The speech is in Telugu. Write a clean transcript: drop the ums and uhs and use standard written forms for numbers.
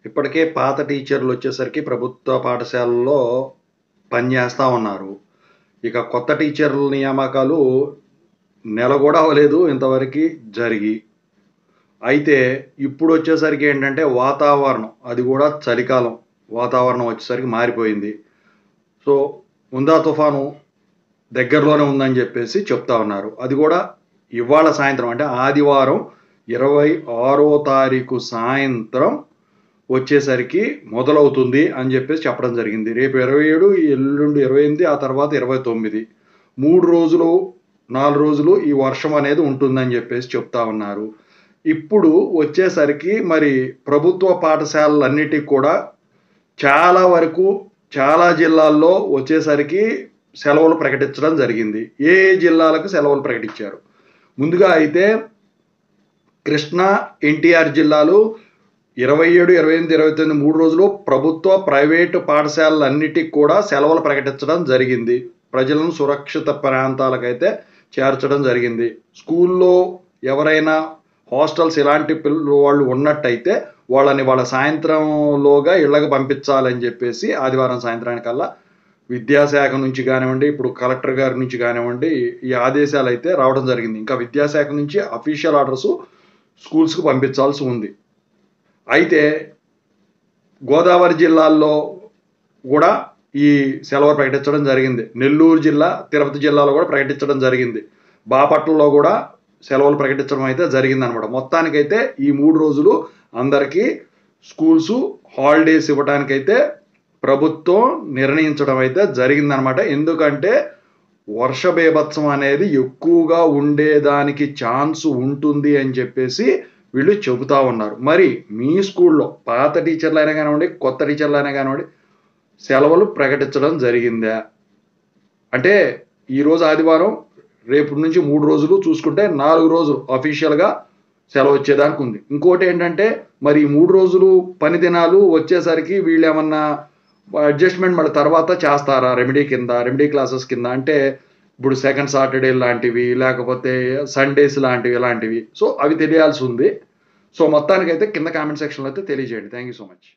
ఇప్పటికే పాత టీచర్లు వచ్చేసరికి ప్రభుత్వ పాఠశాలల్లో పనిచేస్తా ఉన్నారు. ఇక కొత్త టీచర్ల నియామకాలు నెల గూడా అవ్వలేదు ఇంతవరకి జరిగి. అయితే ఇప్పుడొచ్చేసరికి ఏంటంటే వాతావరణం, అది గూడా చలికాలం వాతావరణం వచ్చేసరికి మారిపోయింది. సో, ఉందా తుఫాను దగ్గరలోనే ఉందని జెప్పేసి చెప్తా ఉన్నారు. అది గూడా ఇవాళ సాయంత్రం అంటే ఆదివారం 26వ తారీఖు సాయంత్రం వచ్చేసరికి మొదలవుతుంది అని జెప్పేసి చెప్పడం జరిగింది. రేపు 27, ఎల్లుండి 28, ఆ తర్వాత 29. 3 రోజులు, 4 రోజులు ఈ వర్షం అనేది ఉంటుందని జెప్పేసి చెప్తా ఉన్నారు. ఇప్పుడు వచ్చేసరికి మరి ప్రభుత్వ పాఠశాలలన్నిటికి కూడా చాలా వరకు చాలా జిల్లాల్లో వచ్చేసరికి సెలవులు ప్రకటించడం జరిగింది. ఏ జిల్లాలకు సెలవులు ప్రకటించారు? ముందుగా అయితే కృష్ణా, ఎన్టీఆర్ జిల్లాలు 27, 28, 29 3 రోజులు ప్రభుత్వ, ప్రైవేటు పాఠశాలలన్నిటికి కూడా సెలవులు ప్రకటించడం జరిగింది. ప్రజలను సురక్షిత ప్రాంతాలకైతే చేర్చడం జరిగింది. స్కూల్లో ఎవరైనా హాస్టల్స్ ఇలాంటి వాళ్ళు ఉన్నట్టయితే వాళ్ళ సాయంత్రంలోగా ఇళ్ళకి పంపించాలని చెప్పేసి ఆదివారం సాయంత్రానికల్లా విద్యాశాఖ నుంచి కానివ్వండి, ఇప్పుడు కలెక్టర్ గారి నుంచి కానివ్వండి, ఈ ఆదేశాలు అయితే రావడం జరిగింది. ఇంకా విద్యాశాఖ నుంచి అఫీషియల్ ఆర్డర్స్ స్కూల్స్‌కి పంపించాల్సి ఉంది. అయితే గోదావరి జిల్లాల్లో కూడా ఈ సెలవు ప్రకటించడం జరిగింది. నెల్లూరు జిల్లా, తిరుపతి జిల్లాలో కూడా ప్రకటించడం జరిగింది. బాపట్లలో కూడా సెలవులు ప్రకటించడం అయితే జరిగిందనమాట. మొత్తానికైతే ఈ 3 రోజులు అందరికీ స్కూల్సు హాలిడేస్ ఇవ్వడానికైతే ప్రభుత్వం నిర్ణయించడం అయితే జరిగిందనమాట. ఎందుకంటే వర్ష బీభత్సం అనేది ఎక్కువగా ఉండేదానికి ఛాన్స్ ఉంటుంది అని చెప్పేసి వీళ్ళు చెబుతా ఉన్నారు. మరి మీ స్కూల్లో పాత టీచర్లైనా కానివ్వండి, కొత్త టీచర్లైనా కానివ్వండి సెలవులు ప్రకటించడం జరిగిందా? అంటే ఈరోజు ఆదివారం, రేపటి నుంచి 3 రోజులు చూసుకుంటే 4 రోజులు అఫీషియల్‌గా సెలవు వచ్చేదానికి ఉంది. ఇంకోటి ఏంటంటే మరి ఈ 3 రోజులు పని దినాలు వచ్చేసరికి వీళ్ళేమన్నా అడ్జస్ట్‌మెంట్ మళ్ళీ తర్వాత చేస్తారా? రెమెడీ క్లాసెస్ కింద అంటే ఇప్పుడు సెకండ్ సాటర్‌డే లాంటివి, లేకపోతే సండేస్ లాంటివి ఇలాంటివి. సో, అవి తెలియాల్సి ఉంది. సో, మొత్తానికైతే కింద కామెంట్ సెక్షన్‌లో అయితే తెలియజేయండి. Thank you so much.